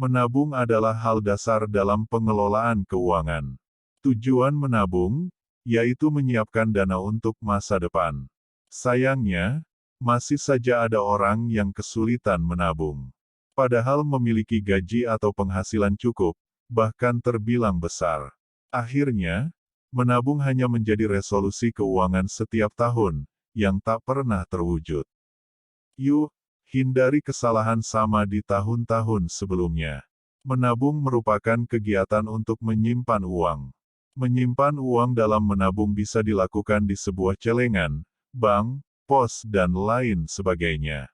Menabung adalah hal dasar dalam pengelolaan keuangan. Tujuan menabung, yaitu menyiapkan dana untuk masa depan. Sayangnya, masih saja ada orang yang kesulitan menabung. Padahal memiliki gaji atau penghasilan cukup, bahkan terbilang besar. Akhirnya, menabung hanya menjadi resolusi keuangan setiap tahun, yang tak pernah terwujud. Yuk, hindari kesalahan sama di tahun-tahun sebelumnya. Menabung merupakan kegiatan untuk menyimpan uang. Menyimpan uang dalam menabung bisa dilakukan di sebuah celengan, bank, pos dan lain sebagainya.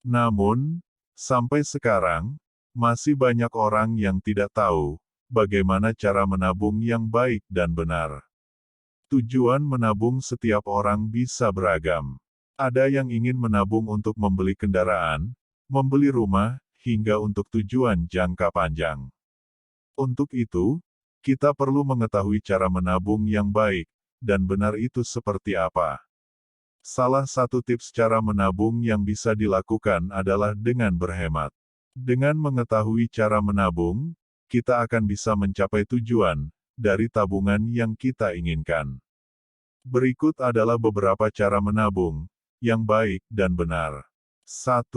Namun, sampai sekarang, masih banyak orang yang tidak tahu bagaimana cara menabung yang baik dan benar. Tujuan menabung setiap orang bisa beragam. Ada yang ingin menabung untuk membeli kendaraan, membeli rumah, hingga untuk tujuan jangka panjang. Untuk itu, kita perlu mengetahui cara menabung yang baik dan benar itu seperti apa. Salah satu tips cara menabung yang bisa dilakukan adalah dengan berhemat. Dengan mengetahui cara menabung, kita akan bisa mencapai tujuan dari tabungan yang kita inginkan. Berikut adalah beberapa cara menabung yang baik dan benar. 1.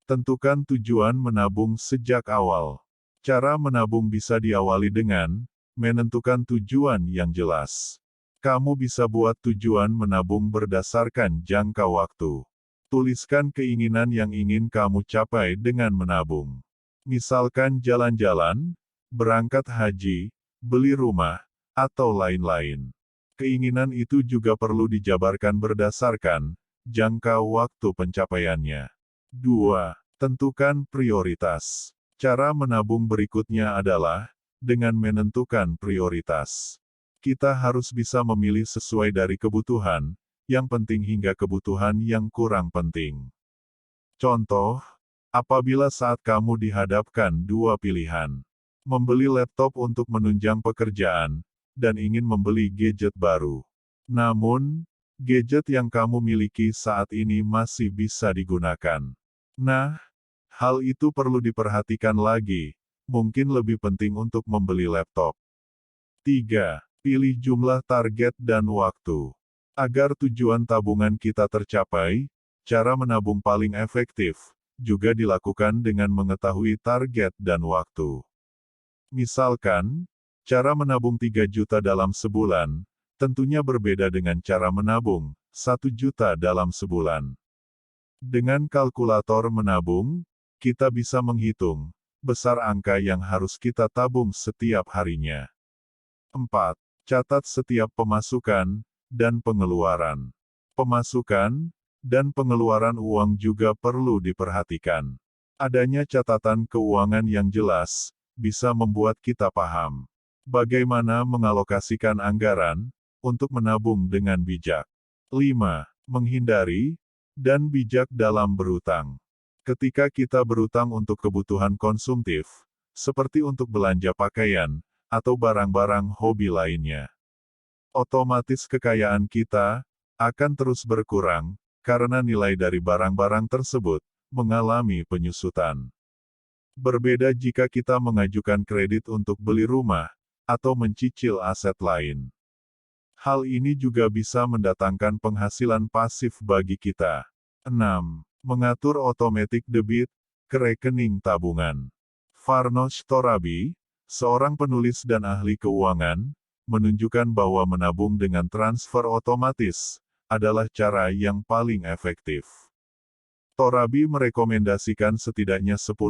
Tentukan tujuan menabung sejak awal. Cara menabung bisa diawali dengan menentukan tujuan yang jelas. Kamu bisa buat tujuan menabung berdasarkan jangka waktu. Tuliskan keinginan yang ingin kamu capai dengan menabung. Misalkan jalan-jalan, berangkat haji, beli rumah, atau lain-lain. Keinginan itu juga perlu dijabarkan berdasarkan jangka waktu pencapaiannya. 2. Tentukan prioritas. Cara menabung berikutnya adalah dengan menentukan prioritas. Kita harus bisa memilih sesuai dari kebutuhan yang penting hingga kebutuhan yang kurang penting. Contoh, apabila saat kamu dihadapkan dua pilihan, membeli laptop untuk menunjang pekerjaan, dan ingin membeli gadget baru. Namun, gadget yang kamu miliki saat ini masih bisa digunakan. Nah, hal itu perlu diperhatikan lagi, mungkin lebih penting untuk membeli laptop. 3. Pilih jumlah target dan waktu. Agar tujuan tabungan kita tercapai, cara menabung paling efektif juga dilakukan dengan mengetahui target dan waktu. Misalkan, cara menabung 3 juta dalam sebulan, tentunya berbeda dengan cara menabung 1 juta dalam sebulan. Dengan kalkulator menabung, kita bisa menghitung besar angka yang harus kita tabung setiap harinya. 4. Catat setiap pemasukan dan pengeluaran. Pemasukan dan pengeluaran uang juga perlu diperhatikan. Adanya catatan keuangan yang jelas bisa membuat kita paham bagaimana mengalokasikan anggaran untuk menabung dengan bijak. 5. Menghindari dan bijak dalam berutang. Ketika kita berutang untuk kebutuhan konsumtif, seperti untuk belanja pakaian atau barang-barang hobi lainnya, otomatis kekayaan kita akan terus berkurang karena nilai dari barang-barang tersebut mengalami penyusutan. Berbeda jika kita mengajukan kredit untuk beli rumah atau mencicil aset lain. Hal ini juga bisa mendatangkan penghasilan pasif bagi kita. 6. Mengatur automatic debit ke rekening tabungan. Farnoosh Torabi, seorang penulis dan ahli keuangan, menunjukkan bahwa menabung dengan transfer otomatis adalah cara yang paling efektif. Torabi merekomendasikan setidaknya 10%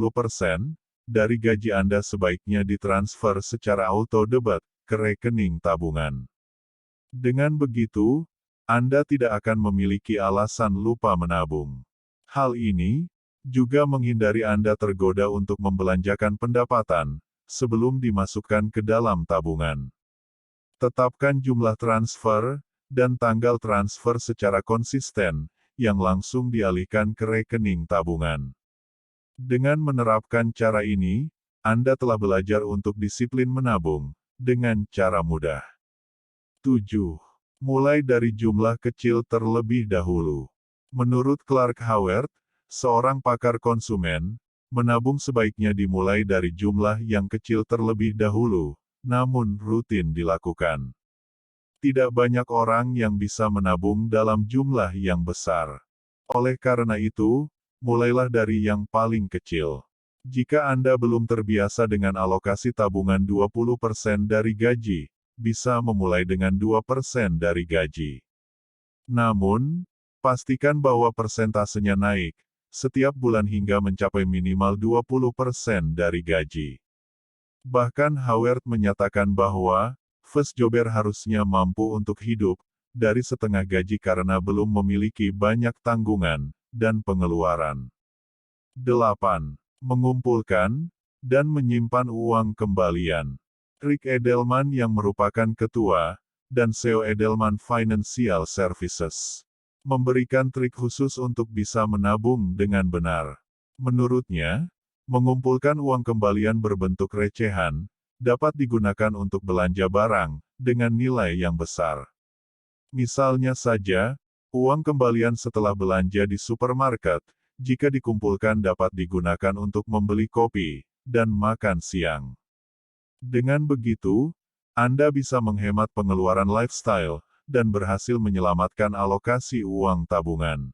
dari gaji Anda sebaiknya ditransfer secara auto-debit ke rekening tabungan. Dengan begitu, Anda tidak akan memiliki alasan lupa menabung. Hal ini juga menghindari Anda tergoda untuk membelanjakan pendapatan sebelum dimasukkan ke dalam tabungan. Tetapkan jumlah transfer dan tanggal transfer secara konsisten yang langsung dialihkan ke rekening tabungan. Dengan menerapkan cara ini, Anda telah belajar untuk disiplin menabung dengan cara mudah. 7. Mulai dari jumlah kecil terlebih dahulu. Menurut Clark Howard, seorang pakar konsumen, Menabung sebaiknya dimulai dari jumlah yang kecil terlebih dahulu, namun rutin dilakukan. Tidak banyak orang yang bisa menabung dalam jumlah yang besar. Oleh karena itu, mulailah dari yang paling kecil. Jika Anda belum terbiasa dengan alokasi tabungan 20% dari gaji, bisa memulai dengan 2% dari gaji. Namun, pastikan bahwa persentasenya naik setiap bulan hingga mencapai minimal 20% dari gaji. Bahkan Howard menyatakan bahwa, first jobber harusnya mampu untuk hidup dari setengah gaji karena belum memiliki banyak tanggungan dan pengeluaran. 8. Mengumpulkan dan menyimpan uang kembalian. Rick Edelman yang merupakan ketua dan CEO Edelman Financial Services memberikan trik khusus untuk bisa menabung dengan benar. Menurutnya, mengumpulkan uang kembalian berbentuk recehan dapat digunakan untuk belanja barang dengan nilai yang besar. Misalnya saja, uang kembalian setelah belanja di supermarket, jika dikumpulkan dapat digunakan untuk membeli kopi dan makan siang. Dengan begitu, Anda bisa menghemat pengeluaran lifestyle dan berhasil menyelamatkan alokasi uang tabungan.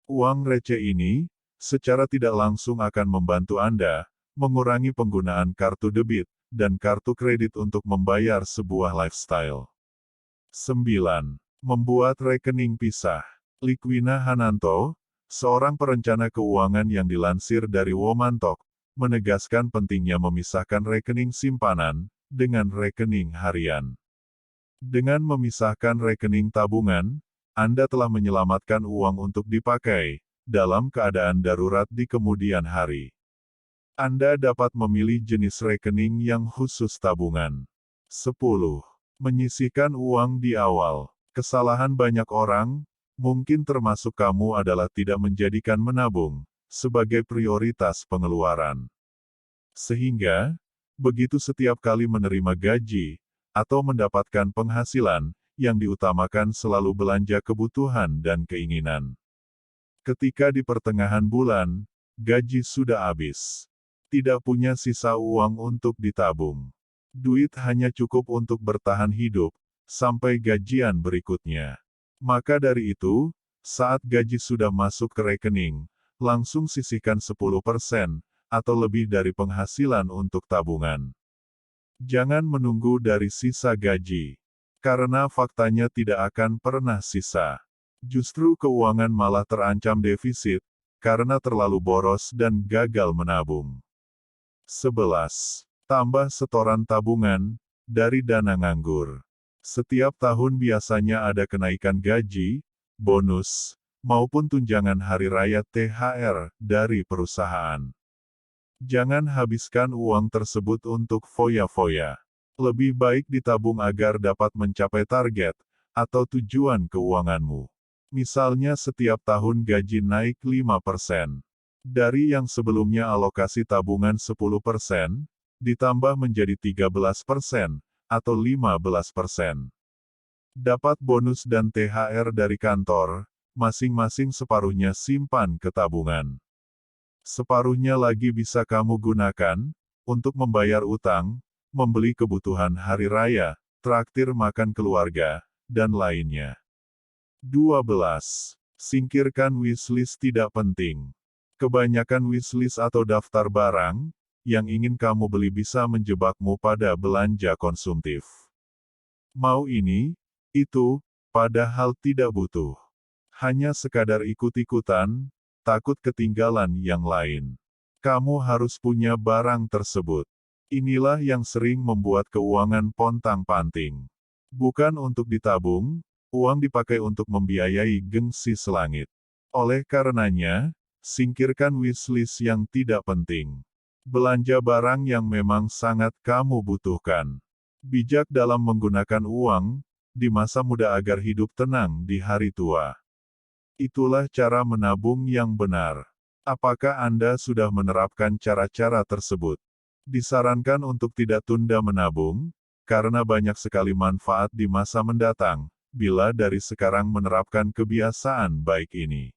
Uang receh ini, secara tidak langsung akan membantu Anda mengurangi penggunaan kartu debit dan kartu kredit untuk membayar sebuah lifestyle. 9. Membuat rekening pisah. Likwina Hananto, seorang perencana keuangan yang dilansir dari Womantalk, menegaskan pentingnya memisahkan rekening simpanan dengan rekening harian. Dengan memisahkan rekening tabungan, Anda telah menyelamatkan uang untuk dipakai dalam keadaan darurat di kemudian hari. Anda dapat memilih jenis rekening yang khusus tabungan. 10. Menyisihkan uang di awal. Kesalahan banyak orang, mungkin termasuk kamu, adalah tidak menjadikan menabung sebagai prioritas pengeluaran. Sehingga, begitu setiap kali menerima gaji atau mendapatkan penghasilan, yang diutamakan selalu belanja kebutuhan dan keinginan. Ketika di pertengahan bulan, gaji sudah habis. Tidak punya sisa uang untuk ditabung. Duit hanya cukup untuk bertahan hidup sampai gajian berikutnya. Maka dari itu, saat gaji sudah masuk ke rekening, langsung sisihkan 10% atau lebih dari penghasilan untuk tabungan. Jangan menunggu dari sisa gaji, karena faktanya tidak akan pernah sisa. Justru keuangan malah terancam defisit, karena terlalu boros dan gagal menabung. 11. Tambah setoran tabungan dari dana nganggur. Setiap tahun biasanya ada kenaikan gaji, bonus, maupun tunjangan hari raya THR dari perusahaan. Jangan habiskan uang tersebut untuk foya-foya. Lebih baik ditabung agar dapat mencapai target atau tujuan keuanganmu. Misalnya setiap tahun gaji naik 5%. Dari yang sebelumnya alokasi tabungan 10%, ditambah menjadi 13% atau 15%. Dapat bonus dan THR dari kantor, masing-masing separuhnya simpan ke tabungan. Separuhnya lagi bisa kamu gunakan untuk membayar utang, membeli kebutuhan hari raya, traktir makan keluarga, dan lainnya. 12. Singkirkan wishlist tidak penting. Kebanyakan wishlist atau daftar barang yang ingin kamu beli bisa menjebakmu pada belanja konsumtif. Mau ini, itu, padahal tidak butuh. Hanya sekadar ikut-ikutan, takut ketinggalan yang lain. Kamu harus punya barang tersebut. Inilah yang sering membuat keuangan pontang-panting. Bukan untuk ditabung, uang dipakai untuk membiayai gengsi selangit. Oleh karenanya, singkirkan wishlist yang tidak penting. Belanja barang yang memang sangat kamu butuhkan. Bijak dalam menggunakan uang di masa muda agar hidup tenang di hari tua. Itulah cara menabung yang benar. Apakah Anda sudah menerapkan cara-cara tersebut? Disarankan untuk tidak tunda menabung, karena banyak sekali manfaat di masa mendatang, bila dari sekarang menerapkan kebiasaan baik ini.